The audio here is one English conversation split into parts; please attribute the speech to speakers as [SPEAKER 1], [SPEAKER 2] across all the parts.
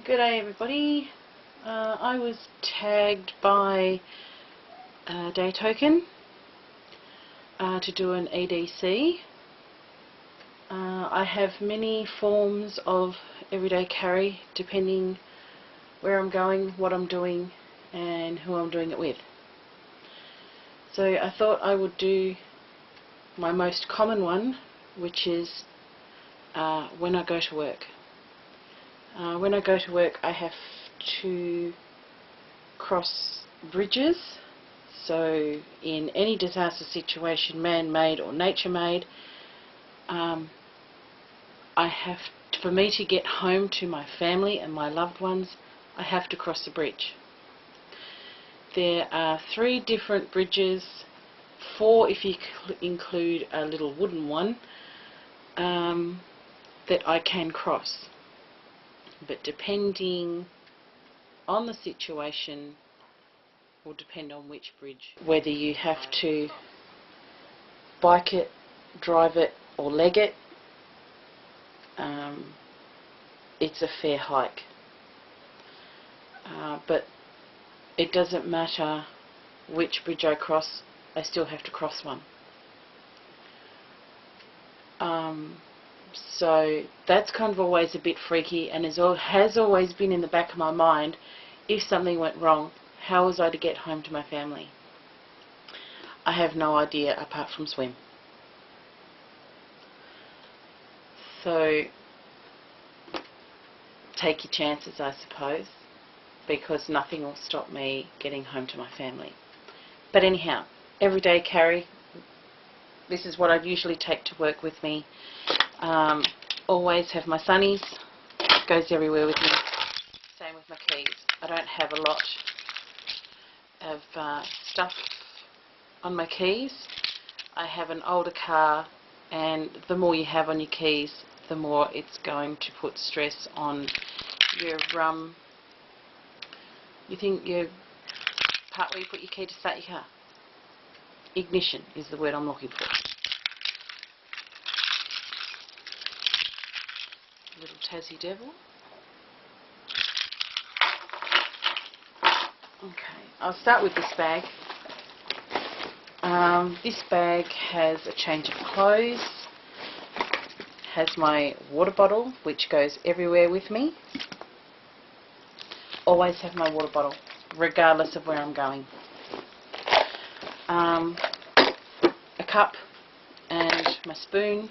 [SPEAKER 1] Good day everybody. I was tagged by Day Token to do an EDC. I have many forms of everyday carry depending where I'm going, what I'm doing and who I'm doing it with. So I thought I would do my most common one, which is when I go to work. When I go to work I have to cross bridges, so in any disaster situation, man-made or nature-made, for me to get home to my family and my loved ones, I have to cross the bridge. There are 3 different bridges, 4 if you include a little wooden one, that I can cross. But depending on the situation will depend on which bridge. Whether you have to bike it, drive it or leg it, it's a fair hike. But it doesn't matter which bridge I cross, I still have to cross one. So that's kind of always a bit freaky, and has always been in the back of my mind, if something went wrong, how was I to get home to my family? I have no idea apart from swim. So take your chances, I suppose, because nothing will stop me getting home to my family. But anyhow, everyday carry, this is what I usually take to work with me. Always have my sunnies, goes everywhere with me. Same with my keys. I don't have a lot of stuff on my keys. I have an older car, and the more you have on your keys, the more it's going to put stress on your you think your part where you put your key to start your car. Ignition is the word I'm looking for. Little Tassie devil. Okay, I'll start with this bag. This bag has a change of clothes, has my water bottle which goes everywhere with me. Always have my water bottle regardless of where I'm going. A cup and my spoon,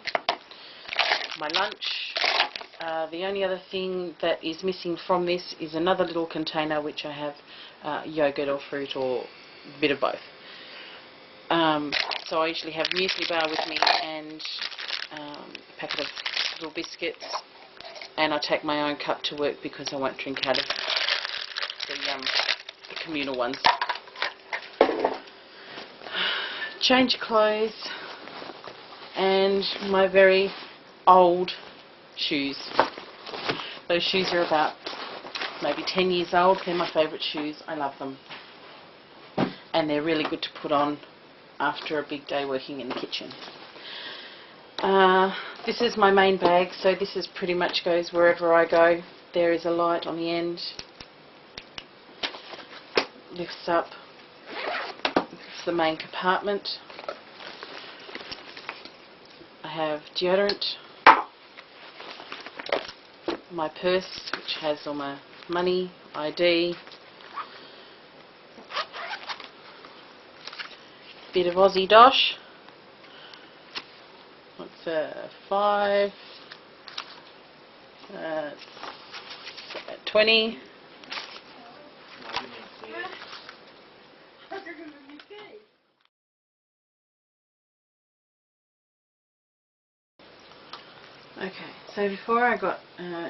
[SPEAKER 1] my lunch. The only other thing that is missing from this is another little container which I have yogurt or fruit or a bit of both. So I usually have muesli bar with me and a packet of little biscuits, and I take my own cup to work because I won't drink out of the communal ones. Change clothes and my very old shoes. Those shoes are about maybe 10 years old. They're my favourite shoes. I love them. And they're really good to put on after a big day working in the kitchen. This is my main bag, so this is pretty much goes wherever I go. There is a light on the end. Lifts up. It's the main compartment. I have deodorant. My purse, which has all my money, ID, bit of Aussie dosh. What's a 5? 20. Okay, so before I got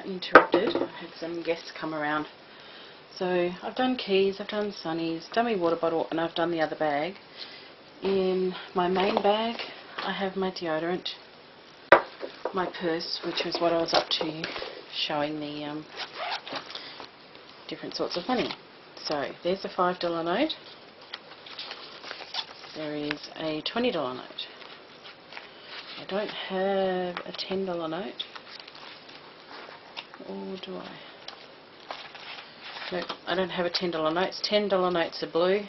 [SPEAKER 1] interrupted, I had some guests come around. So I've done keys, I've done sunnies, done my water bottle, and I've done the other bag. In my main bag I have my deodorant, my purse, which was what I was up to, showing the different sorts of money. So there's a $5 note, there is a $20 note. I don't have a $10 note, or do I? Nope, I don't have a $10 note. $10 notes are blue.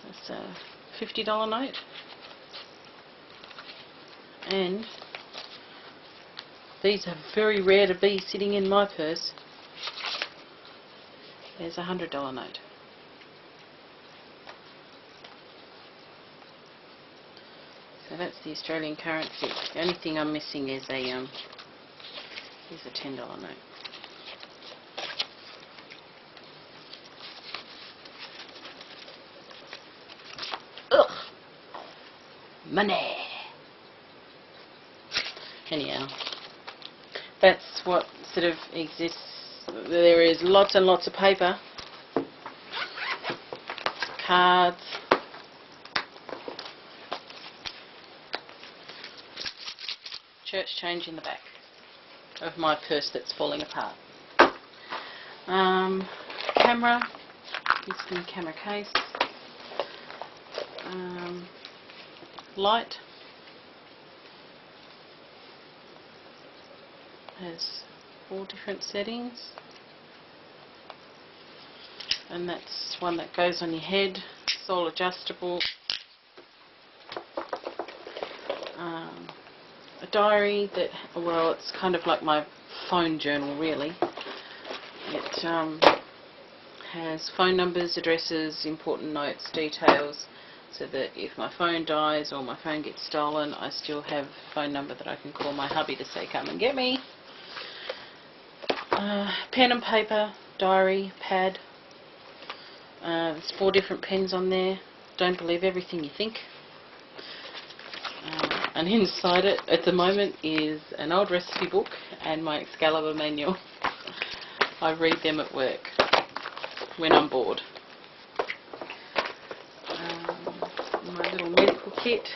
[SPEAKER 1] That's a $50 note. And these are very rare to be sitting in my purse. There's a $100 note. So that's the Australian currency. The only thing I'm missing is a $10 note. Ugh! Money! Anyhow, that's what sort of exists. There is lots and lots of paper, cards, church change in the back of my purse that's falling apart. Camera, instant camera case, light, has 4 different settings, and that's one that goes on your head. It's all adjustable. A diary that, well, it's kind of like my phone journal really. It has phone numbers, addresses, important notes, details, so that if my phone dies or my phone gets stolen, I still have a phone number that I can call my hubby to say come and get me. Pen and paper, diary, pad. There's 4 different pens on there. Don't believe everything you think. And inside it at the moment is an old recipe book and my Excalibur manual. I read them at work when I'm bored. My little medical kit.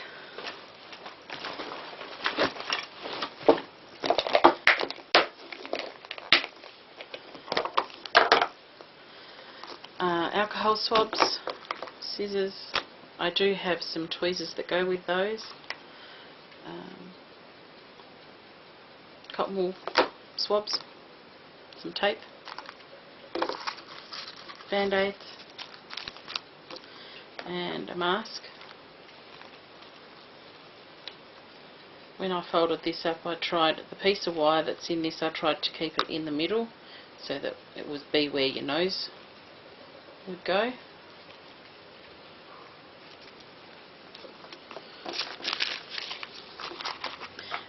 [SPEAKER 1] Alcohol swabs, scissors. I do have some tweezers that go with those. Cotton wool swabs, some tape, band-aids, and a mask. When I folded this up, I tried the piece of wire that's in this, I tried to keep it in the middle so that it would be where your nose would go.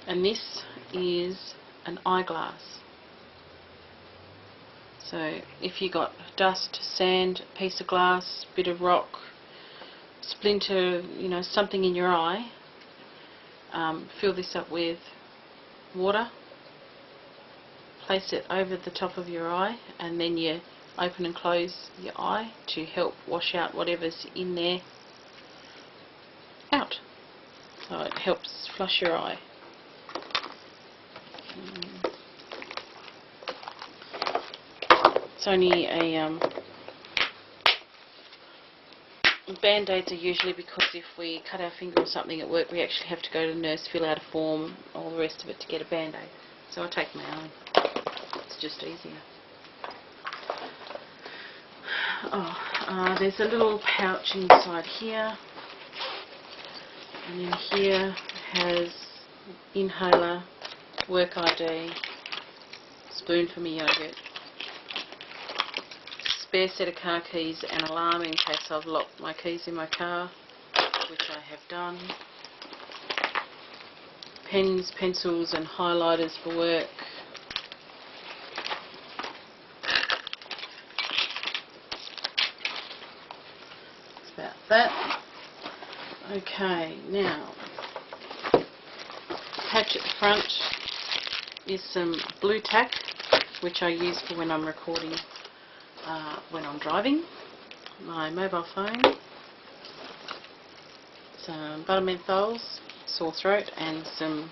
[SPEAKER 1] And this is an eyeglass. So if you got dust, sand, piece of glass, bit of rock, splinter, you know, something in your eye, fill this up with water, place it over the top of your eye, and then you open and close your eye to help wash out whatever's in there out. So it helps flush your eye. It's only a band-aids are usually because if we cut our finger or something at work, we actually have to go to the nurse, fill out a form, all the rest of it to get a band-aid. So I take my own. It's just easier. There's a little pouch inside here, and in here has inhaler, work ID, spoon for my yogurt, spare set of car keys, and alarm in case I've locked my keys in my car, which I have done, pens, pencils and highlighters for work, that's about that. Okay, now attached at the front is some blue tack, which I use for when I'm recording, when I'm driving, my mobile phone, some butter menthols, sore throat, and some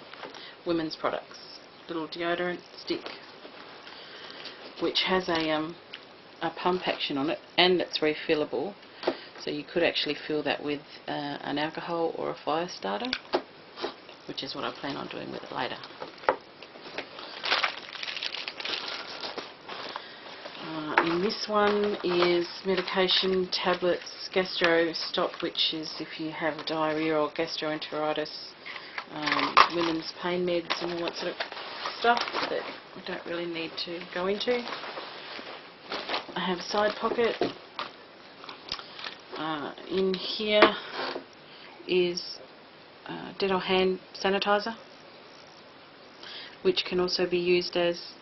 [SPEAKER 1] women's products. Little deodorant stick, which has a pump action on it, and it's refillable, so you could actually fill that with an alcohol or a fire starter, which is what I plan on doing with it later. In this one is medication, tablets, gastro stop, which is if you have diarrhea or gastroenteritis, women's pain meds and all that sort of stuff that we don't really need to go into. I have a side pocket. In here is Dettol hand sanitizer, which can also be used as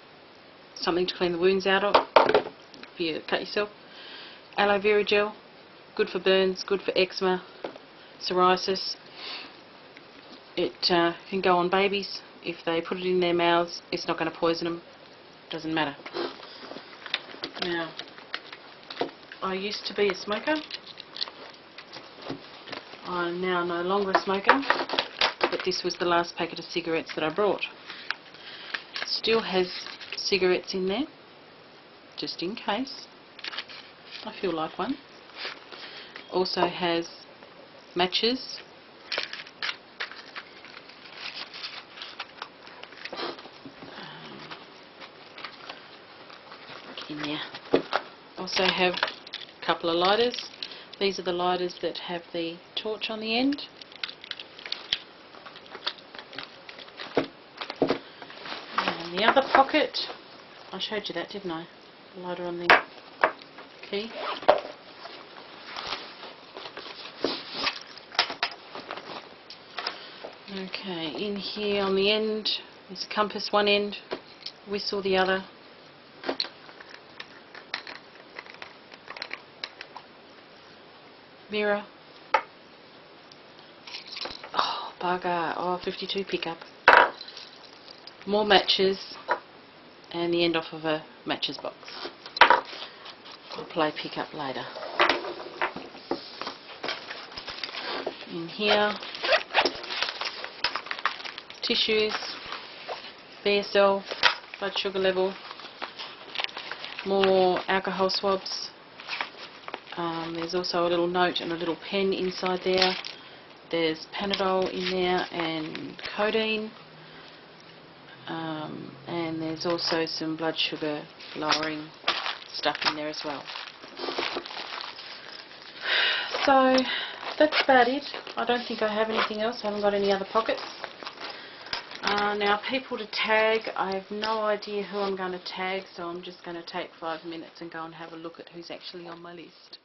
[SPEAKER 1] something to clean the wounds out of if you cut yourself. Aloe vera gel, good for burns, good for eczema, psoriasis. It can go on babies. If they put it in their mouths, it's not going to poison them. Doesn't matter. Now, I used to be a smoker. I'm now no longer a smoker, but this was the last packet of cigarettes that I brought. It still has cigarettes in there, just in case I feel like one. Also has matches, in there. Also have a couple of lighters. These are the lighters that have the torch on the end. And the other pocket, I showed you that, didn't I? The lighter on the key. Okay, in here on the end is a compass one end, whistle the other. Mirror. Oh, bugger. Oh, 52 pickup. More matches, and the end off of a matches box. I'll play pickup later. In here, tissues, BSL, blood sugar level, more alcohol swabs. There's also a little note and a little pen inside there. There's Panadol in there and codeine. And there's also some blood sugar lowering stuff in there as well. So that's about it. I don't think I have anything else. I haven't got any other pockets. Now, people to tag, I have no idea who I'm going to tag, so I'm just going to take 5 minutes and go and have a look at who's actually on my list.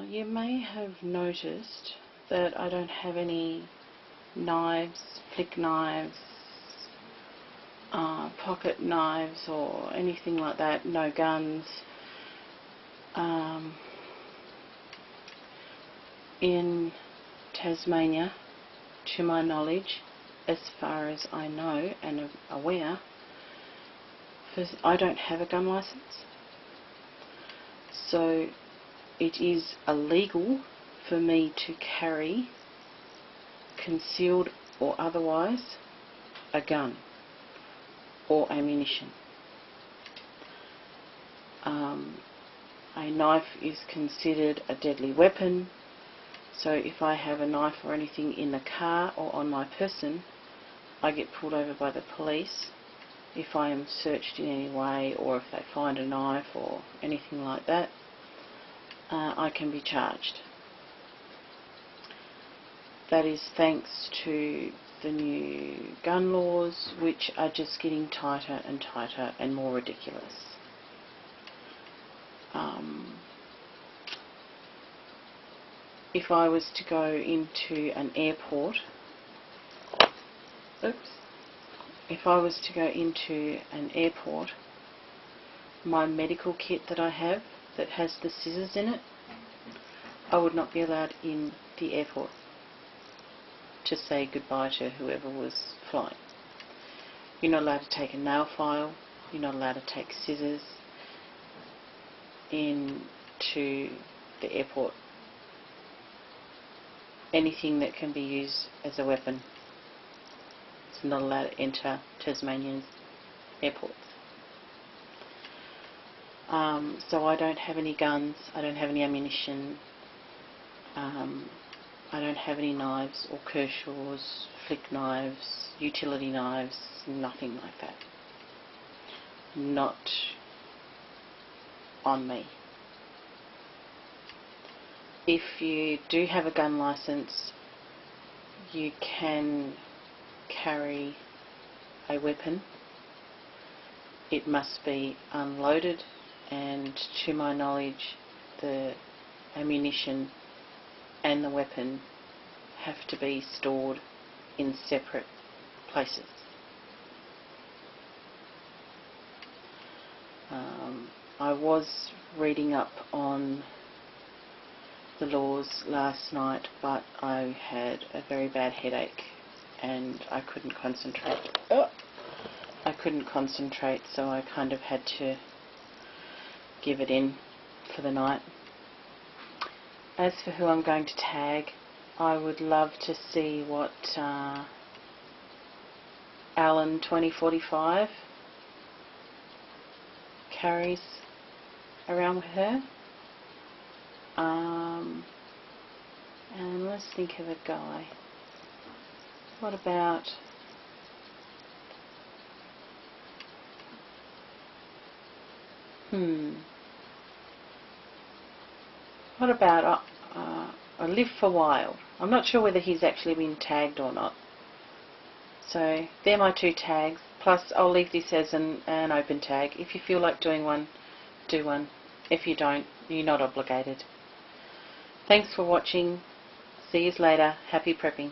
[SPEAKER 1] You may have noticed that I don't have any knives, flick knives, pocket knives or anything like that, no guns. In Tasmania, to my knowledge, as far as I know and am aware, I don't have a gun license, so it is illegal for me to carry, concealed or otherwise, a gun or ammunition. A knife is considered a deadly weapon, so if I have a knife or anything in the car or on my person, I get pulled over by the police. If I am searched in any way, or if they find a knife or anything like that, I can be charged. That is thanks to the new gun laws, which are just getting tighter and tighter and more ridiculous. If I was to go into an airport, my medical kit that I have that has the scissors in it, I would not be allowed in the airport to say goodbye to whoever was flying. You're not allowed to take a nail file, you're not allowed to take scissors into the airport. Anything that can be used as a weapon is not allowed to enter Tasmania's airports. So I don't have any guns, I don't have any ammunition, I don't have any knives or Kershaws, flick knives, utility knives, nothing like that. not on me. If you do have a gun license, you can carry a weapon. It must be unloaded, and to my knowledge the ammunition and the weapon have to be stored in separate places. I was reading up on the laws last night, but I had a very bad headache and I couldn't concentrate. So I kind of had to give it in for the night. As for who I'm going to tag, I would love to see what Alan 2045 carries around with her. And let's think of a guy. What about what about a Live for Wild? I'm not sure whether he's actually been tagged or not. So they're my two tags, plus I'll leave this as an open tag. If you feel like doing one, do one. If you don't, you're not obligated. Thanks for watching. See you later. Happy prepping.